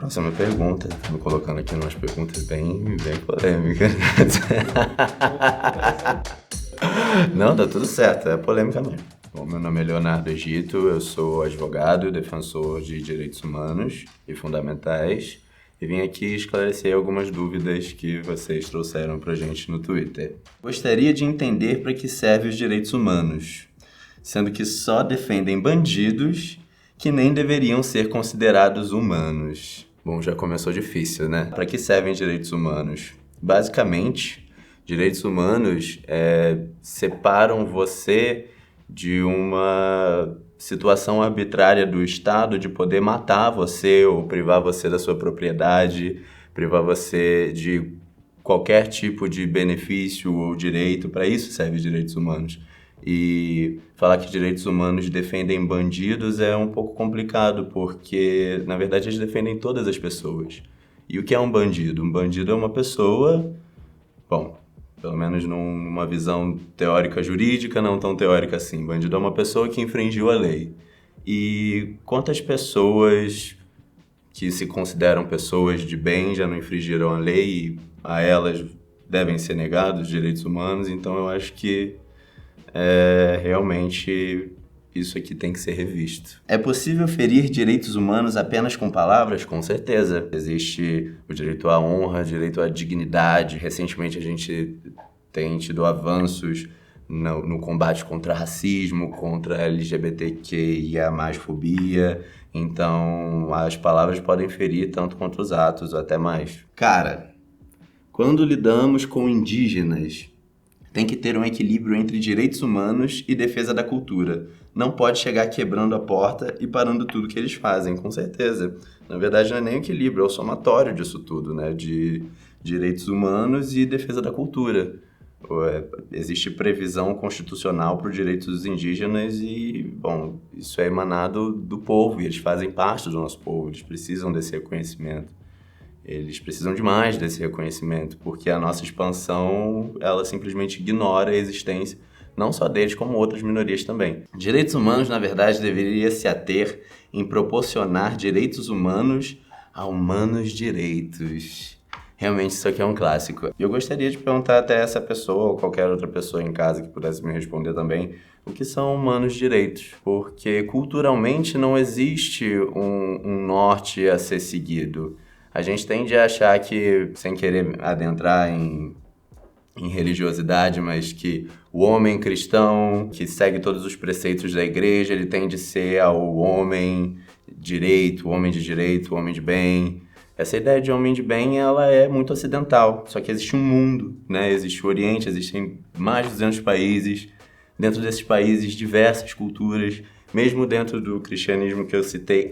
Próxima pergunta. Tô me colocando aqui umas perguntas bem polêmicas. Não, tá tudo certo, é polêmica mesmo. Bom, meu nome é Leonardo Egito, eu sou advogado e defensor de direitos humanos e fundamentais e vim aqui esclarecer algumas dúvidas que vocês trouxeram pra gente no Twitter. Gostaria de entender para que servem os direitos humanos, sendo que só defendem bandidos que nem deveriam ser considerados humanos. Bom, já começou difícil, né? Para que servem direitos humanos? Basicamente, direitos humanos separam você de uma situação arbitrária do Estado de poder matar você ou privar você da sua propriedade, privar você de qualquer tipo de benefício ou direito. Para isso servem os direitos humanos. E falar que direitos humanos defendem bandidos é um pouco complicado, porque, na verdade, eles defendem todas as pessoas. E o que é um bandido? Um bandido é uma pessoa, bom, pelo menos numa visão teórica jurídica, não tão teórica assim. Bandido é uma pessoa que infringiu a lei. E quantas pessoas que se consideram pessoas de bem já não infringiram a lei e a elas devem ser negados direitos humanos? Então eu acho que realmente isso aqui tem que ser revisto. É possível ferir direitos humanos apenas com palavras? Com certeza. Existe o direito à honra, direito à dignidade. Recentemente a gente tem tido avanços no combate contra racismo, contra LGBTQIA+, fobia. Então, as palavras podem ferir tanto quanto os atos, ou até mais. Cara, quando lidamos com indígenas, tem que ter um equilíbrio entre direitos humanos e defesa da cultura. Não pode chegar quebrando a porta e parando tudo que eles fazem, com certeza. Na verdade, não é nem equilíbrio, é o somatório disso tudo, né? De direitos humanos e defesa da cultura. Existe previsão constitucional para os direitos dos indígenas e, bom, isso é emanado do povo e eles fazem parte do nosso povo, eles precisam desse reconhecimento. Eles precisam demais desse reconhecimento, porque a nossa expansão, ela simplesmente ignora a existência, não só deles, como outras minorias também. Direitos humanos, na verdade, deveria se ater em proporcionar direitos humanos a humanos direitos. Realmente, isso aqui é um clássico. E eu gostaria de perguntar até essa pessoa, ou qualquer outra pessoa em casa que pudesse me responder também, o que são humanos direitos? Porque culturalmente não existe um norte a ser seguido. A gente tende a achar que, sem querer adentrar em religiosidade, mas que o homem cristão, que segue todos os preceitos da igreja, ele tende a ser o homem direito, o homem de direito, o homem de bem. Essa ideia de homem de bem, ela é muito ocidental, só que existe um mundo, né? Existe o Oriente, existem mais de 200 países, dentro desses países, diversas culturas. Mesmo dentro do cristianismo que eu citei,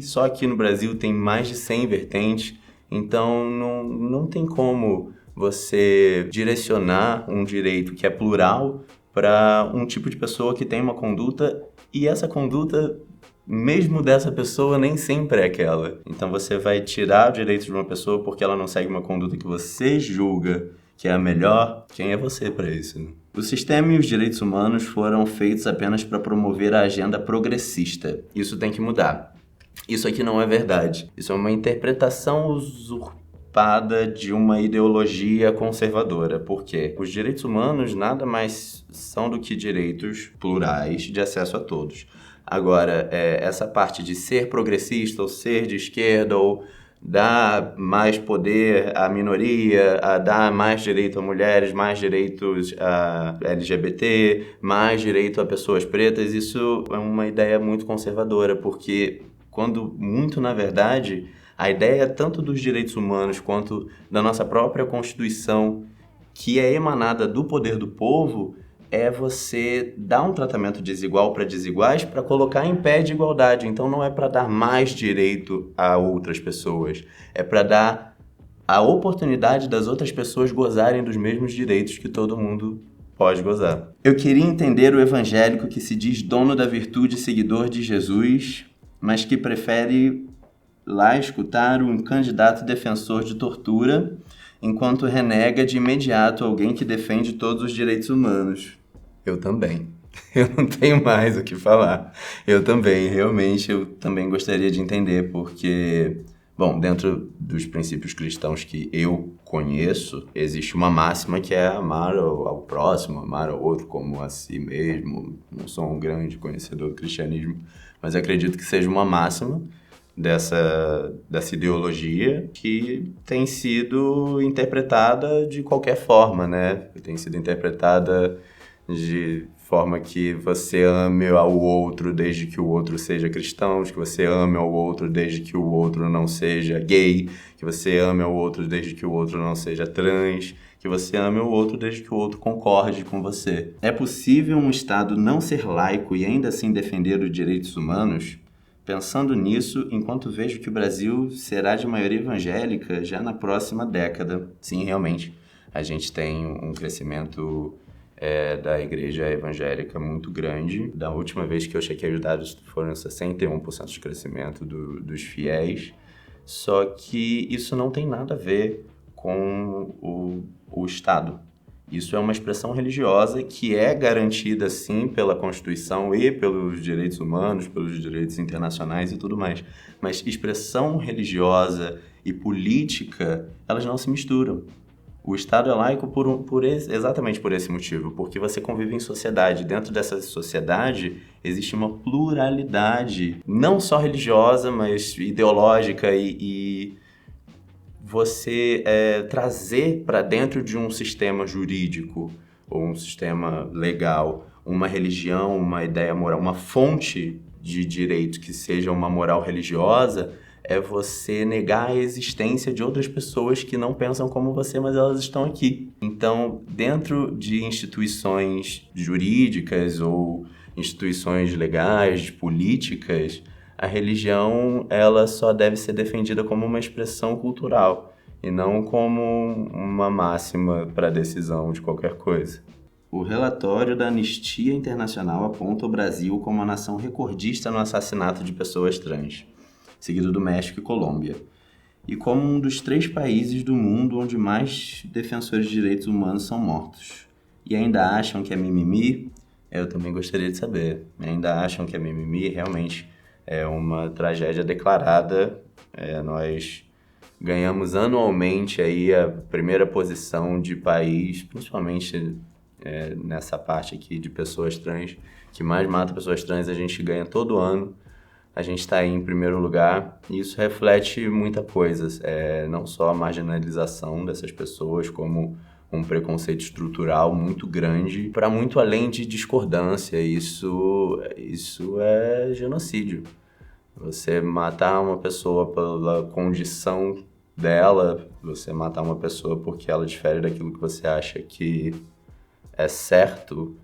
só aqui no Brasil tem mais de 100 vertentes, então não tem como você direcionar um direito que é plural para um tipo de pessoa que tem uma conduta e essa conduta, mesmo dessa pessoa, nem sempre é aquela. Então você vai tirar o direito de uma pessoa porque ela não segue uma conduta que você julga que é a melhor. Quem é você para isso, né? O sistema e os direitos humanos foram feitos apenas para promover a agenda progressista. Isso tem que mudar. Isso aqui não é verdade. Isso é uma interpretação usurpada de uma ideologia conservadora. Por quê? Os direitos humanos nada mais são do que direitos plurais de acesso a todos. Agora, essa parte de ser progressista ou ser de esquerda ou dar mais poder à minoria, a dar mais direito a mulheres, mais direitos a LGBT, mais direito a pessoas pretas, isso é uma ideia muito conservadora, porque quando muito, na verdade, a ideia tanto dos direitos humanos quanto da nossa própria Constituição, que é emanada do poder do povo, é você dar um tratamento desigual para desiguais para colocar em pé de igualdade. Então não é para dar mais direito a outras pessoas, é para dar a oportunidade das outras pessoas gozarem dos mesmos direitos que todo mundo pode gozar. Eu queria entender o evangélico que se diz dono da virtude e seguidor de Jesus, mas que prefere lá escutar um candidato defensor de tortura, enquanto renega de imediato alguém que defende todos os direitos humanos. Eu também. Eu não tenho mais o que falar. Eu também, realmente, eu também gostaria de entender, porque Bom, dentro dos princípios cristãos que eu conheço, existe uma máxima que é amar ao próximo, amar ao outro como a si mesmo. Não sou um grande conhecedor do cristianismo, mas acredito que seja uma máxima dessa ideologia que tem sido interpretada de qualquer forma, né? Tem sido interpretada de forma que você ame ao outro desde que o outro seja cristão, que você ame ao outro desde que o outro não seja gay, que você ame ao outro desde que o outro não seja trans, que você ame ao outro desde que o outro concorde com você. É possível um Estado não ser laico e ainda assim defender os direitos humanos? Pensando nisso, enquanto vejo que o Brasil será de maioria evangélica já na próxima década. Sim, realmente, a gente tem um crescimento da igreja evangélica muito grande. Da última vez que eu chequei os dados, foram 61% de crescimento dos fiéis. Só que isso não tem nada a ver com o Estado. Isso é uma expressão religiosa que é garantida, sim, pela Constituição e pelos direitos humanos, pelos direitos internacionais e tudo mais. Mas expressão religiosa e política, elas não se misturam. O Estado é laico exatamente por esse motivo, porque você convive em sociedade. Dentro dessa sociedade existe uma pluralidade, não só religiosa, mas ideológica e você trazer para dentro de um sistema jurídico ou um sistema legal uma religião, uma ideia moral, uma fonte de direito que seja uma moral religiosa, é você negar a existência de outras pessoas que não pensam como você, mas elas estão aqui. Então, dentro de instituições jurídicas ou instituições legais, políticas, a religião ela só deve ser defendida como uma expressão cultural e não como uma máxima para decisão de qualquer coisa. O relatório da Anistia Internacional aponta o Brasil como a nação recordista no assassinato de pessoas trans, seguido do México e Colômbia, e como um dos 3 países do mundo onde mais defensores de direitos humanos são mortos. E ainda acham que é mimimi? Eu também gostaria de saber. Ainda acham que é mimimi? Realmente é uma tragédia declarada. Nós ganhamos anualmente aí a primeira posição de país, principalmente nessa parte aqui de pessoas trans, que mais mata pessoas trans, a gente ganha todo ano. A gente está aí em primeiro lugar e isso reflete muita coisa, não só a marginalização dessas pessoas, como um preconceito estrutural muito grande, para muito além de discordância. Isso é genocídio. Você matar uma pessoa pela condição dela, você matar uma pessoa porque ela difere daquilo que você acha que é certo,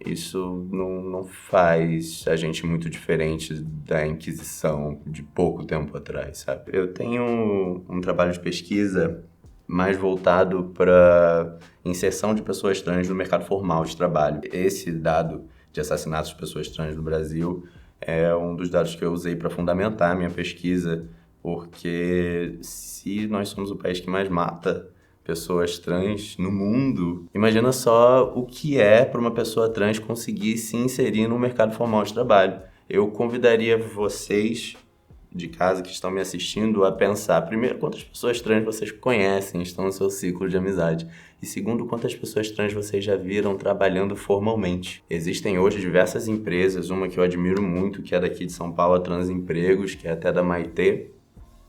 isso não faz a gente muito diferente da Inquisição de pouco tempo atrás, sabe? Eu tenho um trabalho de pesquisa mais voltado para inserção de pessoas trans no mercado formal de trabalho. Esse dado de assassinatos de pessoas trans no Brasil é um dos dados que eu usei para fundamentar a minha pesquisa, porque se nós somos o país que mais mata pessoas trans no mundo, imagina só o que é para uma pessoa trans conseguir se inserir no mercado formal de trabalho. Eu convidaria vocês de casa que estão me assistindo a pensar, primeiro, quantas pessoas trans vocês conhecem, estão no seu ciclo de amizade, e segundo, quantas pessoas trans vocês já viram trabalhando formalmente. Existem hoje diversas empresas, uma que eu admiro muito, que é daqui de São Paulo, a Transempregos, que é até da Maitê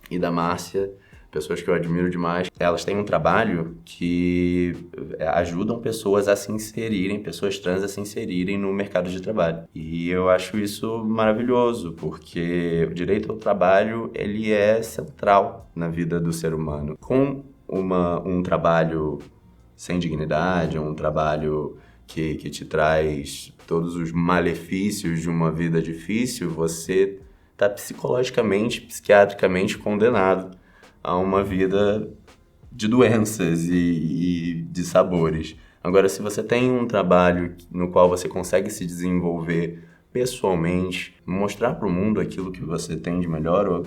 e da Márcia, pessoas que eu admiro demais. Elas têm um trabalho que ajudam pessoas a se inserirem, pessoas trans a se inserirem no mercado de trabalho. E eu acho isso maravilhoso, porque o direito ao trabalho, ele é central na vida do ser humano. Com um trabalho sem dignidade, um trabalho que te traz todos os malefícios de uma vida difícil, você está psicologicamente, psiquiatricamente condenado a uma vida de doenças e de sabores. Agora, se você tem um trabalho no qual você consegue se desenvolver pessoalmente, mostrar para o mundo aquilo que você tem de melhor, ou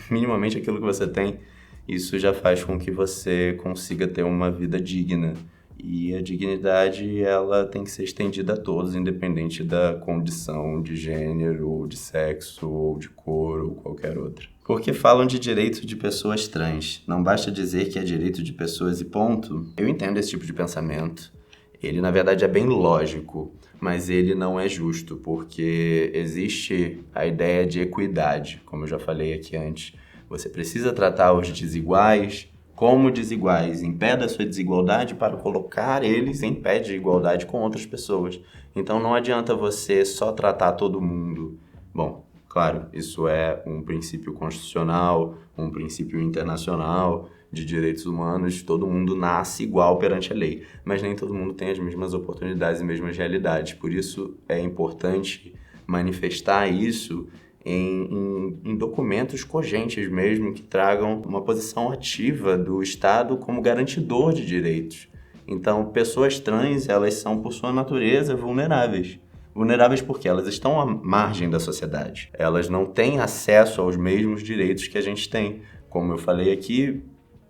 minimamente aquilo que você tem, isso já faz com que você consiga ter uma vida digna. E a dignidade, ela tem que ser estendida a todos, independente da condição de gênero, ou de sexo, ou de cor, ou qualquer outra. Porque falam de direito de pessoas trans. Não basta dizer que é direito de pessoas e ponto. Eu entendo esse tipo de pensamento. Ele, na verdade, é bem lógico, mas ele não é justo, porque existe a ideia de equidade, como eu já falei aqui antes. Você precisa tratar os desiguais como desiguais, impede a sua desigualdade para colocar eles em pé de igualdade com outras pessoas. Então não adianta você só tratar todo mundo. Bom, claro, isso é um princípio constitucional, um princípio internacional de direitos humanos, todo mundo nasce igual perante a lei, mas nem todo mundo tem as mesmas oportunidades e mesmas realidades. Por isso é importante manifestar isso em documentos cogentes mesmo, que tragam uma posição ativa do Estado como garantidor de direitos. Então, pessoas trans, elas são, por sua natureza, vulneráveis. Vulneráveis porque elas estão à margem da sociedade. Elas não têm acesso aos mesmos direitos que a gente tem. Como eu falei aqui,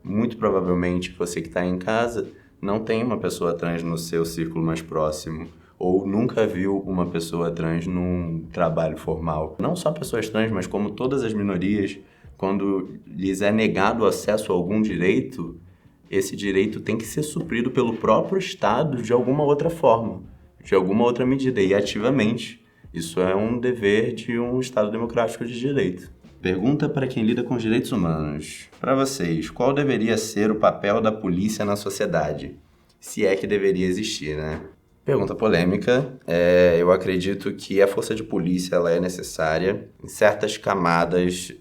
muito provavelmente você que está em casa não tem uma pessoa trans no seu círculo mais próximo, ou nunca viu uma pessoa trans num trabalho formal. Não só pessoas trans, mas como todas as minorias, quando lhes é negado acesso a algum direito, esse direito tem que ser suprido pelo próprio Estado de alguma outra forma, de alguma outra medida, e ativamente. Isso é um dever de um Estado democrático de direito. Pergunta para quem lida com os direitos humanos. Para vocês, qual deveria ser o papel da polícia na sociedade? Se é que deveria existir, né? Pergunta polêmica. Eu acredito que a força de polícia ela é necessária em certas camadas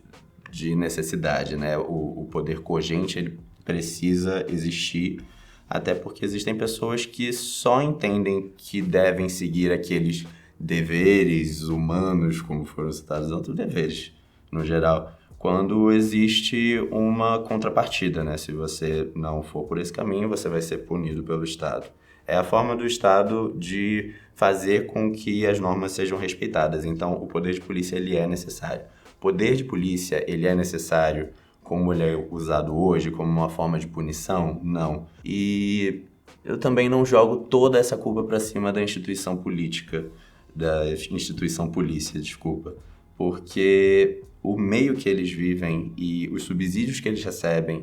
de necessidade, né? O poder cogente ele precisa existir, até porque existem pessoas que só entendem que devem seguir aqueles deveres humanos, como foram citados outros deveres, no geral, quando existe uma contrapartida, né? Se você não for por esse caminho, você vai ser punido pelo Estado. É a forma do Estado de fazer com que as normas sejam respeitadas. Então, o poder de polícia ele é necessário. O poder de polícia ele é necessário como ele é usado hoje, como uma forma de punição? Não. E eu também não jogo toda essa culpa para cima da instituição política, da instituição polícia, desculpa, porque o meio que eles vivem e os subsídios que eles recebem,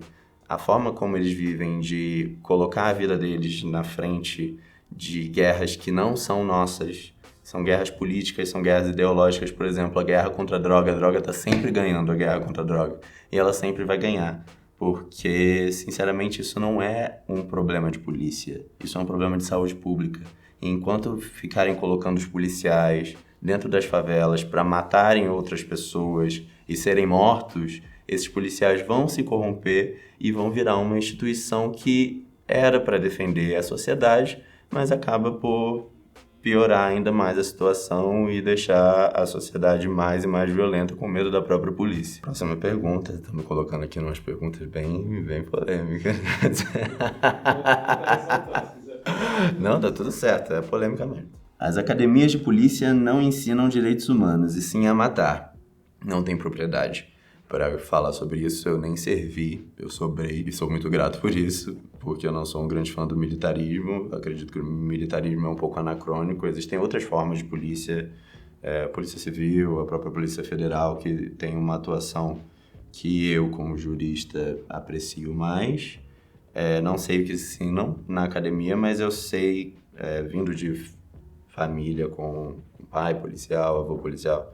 a forma como eles vivem de colocar a vida deles na frente de guerras que não são nossas, são guerras políticas, são guerras ideológicas, por exemplo, a guerra contra a droga está sempre ganhando a guerra contra a droga, e ela sempre vai ganhar, porque, sinceramente, isso não é um problema de polícia, isso é um problema de saúde pública. E enquanto ficarem colocando os policiais dentro das favelas para matarem outras pessoas e serem mortos, esses policiais vão se corromper e vão virar uma instituição que era para defender a sociedade, mas acaba por piorar ainda mais a situação e deixar a sociedade mais e mais violenta com medo da própria polícia. Próxima pergunta, estamos colocando aqui umas perguntas bem polêmicas. Não, tá tudo certo, é polêmica mesmo. As academias de polícia não ensinam direitos humanos, e sim a matar. Não tem propriedade para falar sobre isso, eu nem servi, eu sobrei e sou muito grato por isso, porque eu não sou um grande fã do militarismo, acredito que o militarismo é um pouco anacrônico, existem outras formas de polícia, polícia civil, a própria polícia federal, que tem uma atuação que eu, como jurista, aprecio mais. Não sei o que ensinam na academia, mas eu sei, vindo de família com pai policial, avô policial,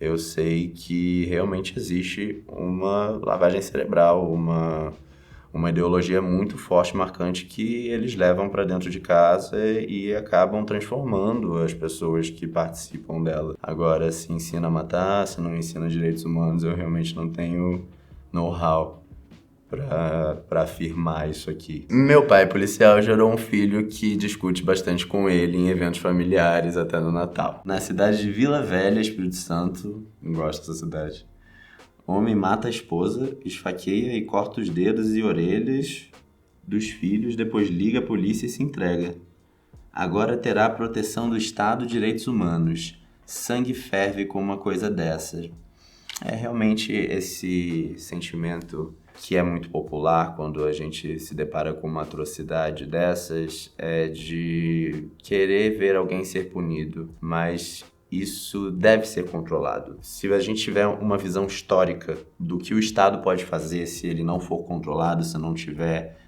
eu sei que realmente existe uma lavagem cerebral, uma ideologia muito forte, marcante, que eles levam para dentro de casa e acabam transformando as pessoas que participam dela. Agora, se ensina a matar, se não ensina direitos humanos, eu realmente não tenho know-how para afirmar isso aqui. Meu pai policial gerou um filho que discute bastante com ele em eventos familiares até no Natal. Na cidade de Vila Velha, Espírito Santo, gosto dessa cidade, homem mata a esposa, esfaqueia e corta os dedos e orelhas dos filhos, depois liga a polícia e se entrega. Agora terá a proteção do Estado e direitos humanos. Sangue ferve com uma coisa dessa. Realmente esse sentimento que é muito popular quando a gente se depara com uma atrocidade dessas, é de querer ver alguém ser punido, mas isso deve ser controlado. Se a gente tiver uma visão histórica do que o Estado pode fazer se ele não for controlado, se não tiver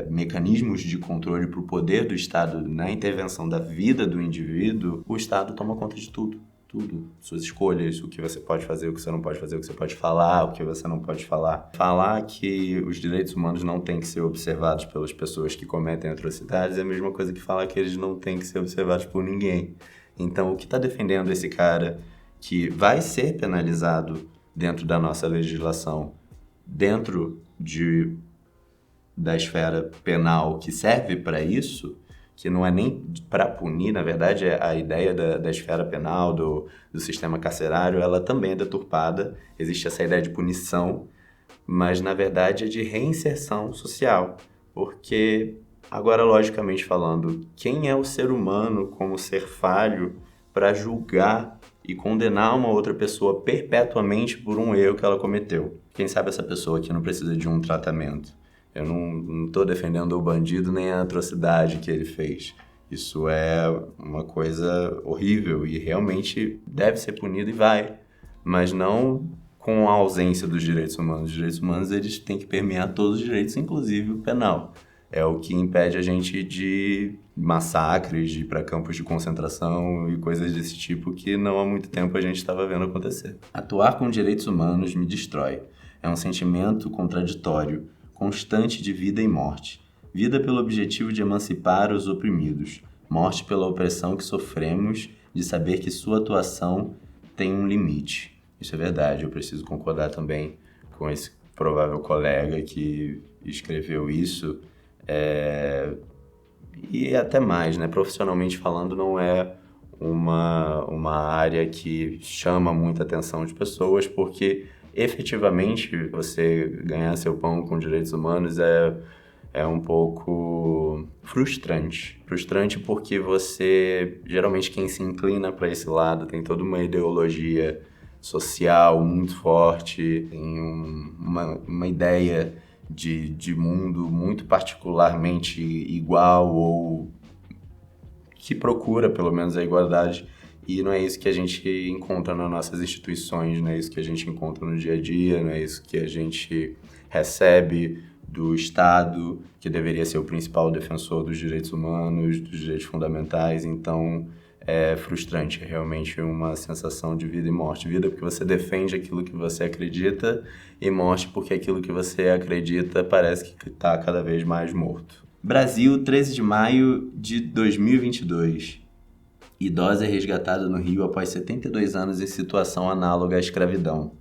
mecanismos de controle para o poder do Estado na intervenção da vida do indivíduo, o Estado toma conta de tudo. Tudo, suas escolhas, o que você pode fazer, o que você não pode fazer, o que você pode falar, o que você não pode falar. Falar que os direitos humanos não têm que ser observados pelas pessoas que cometem atrocidades é a mesma coisa que falar que eles não têm que ser observados por ninguém. Então, o que está defendendo esse cara que vai ser penalizado dentro da nossa legislação, dentro da esfera penal que serve para isso, que não é nem para punir, na verdade, a ideia da esfera penal, do sistema carcerário, ela também é deturpada. Existe essa ideia de punição, mas, na verdade, é de reinserção social. Porque, agora, logicamente falando, quem é o ser humano como ser falho para julgar e condenar uma outra pessoa perpetuamente por um erro que ela cometeu? Quem sabe essa pessoa aqui não precisa de um tratamento. Eu não estou defendendo o bandido nem a atrocidade que ele fez. Isso é uma coisa horrível e realmente deve ser punido e vai. Mas não com a ausência dos direitos humanos. Os direitos humanos eles têm que permear todos os direitos, inclusive o penal. É o que impede a gente de massacres, de ir para campos de concentração e coisas desse tipo que não há muito tempo a gente estava vendo acontecer. Atuar com direitos humanos me destrói. É um sentimento contraditório, constante de vida e morte. Vida pelo objetivo de emancipar os oprimidos. Morte pela opressão que sofremos de saber que sua atuação tem um limite. Isso é verdade, eu preciso concordar também com esse provável colega que escreveu isso. E até mais, né? Profissionalmente falando, não é uma área que chama muita atenção de pessoas, porque efetivamente você ganhar seu pão com direitos humanos é um pouco frustrante. Frustrante porque você, geralmente quem se inclina para esse lado tem toda uma ideologia social muito forte, tem uma ideia de mundo muito particularmente igual ou que procura pelo menos a igualdade. E não é isso que a gente encontra nas nossas instituições, não é isso que a gente encontra no dia a dia, não é isso que a gente recebe do Estado, que deveria ser o principal defensor dos direitos humanos, dos direitos fundamentais. Então, é frustrante, é realmente uma sensação de vida e morte. Vida porque você defende aquilo que você acredita e morte porque aquilo que você acredita parece que está cada vez mais morto. Brasil, 13 de maio de 2022. Idosa é resgatada no Rio após 72 anos em situação análoga à escravidão.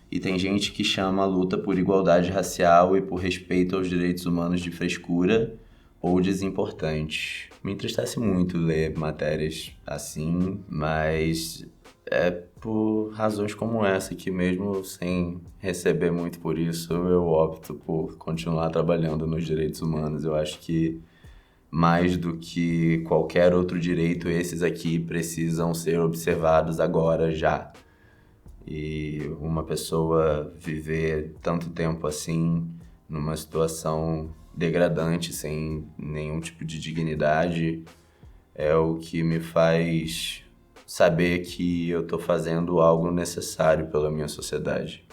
E tem gente que chama a luta por igualdade racial e por respeito aos direitos humanos de frescura ou desimportante. Me entristece muito ler matérias assim, mas é por razões como essa que mesmo sem receber muito por isso, eu opto por continuar trabalhando nos direitos humanos. Eu acho que mais do que qualquer outro direito, esses aqui precisam ser observados agora, já. E uma pessoa viver tanto tempo assim, numa situação degradante, sem nenhum tipo de dignidade, é o que me faz saber que eu estou fazendo algo necessário pela minha sociedade.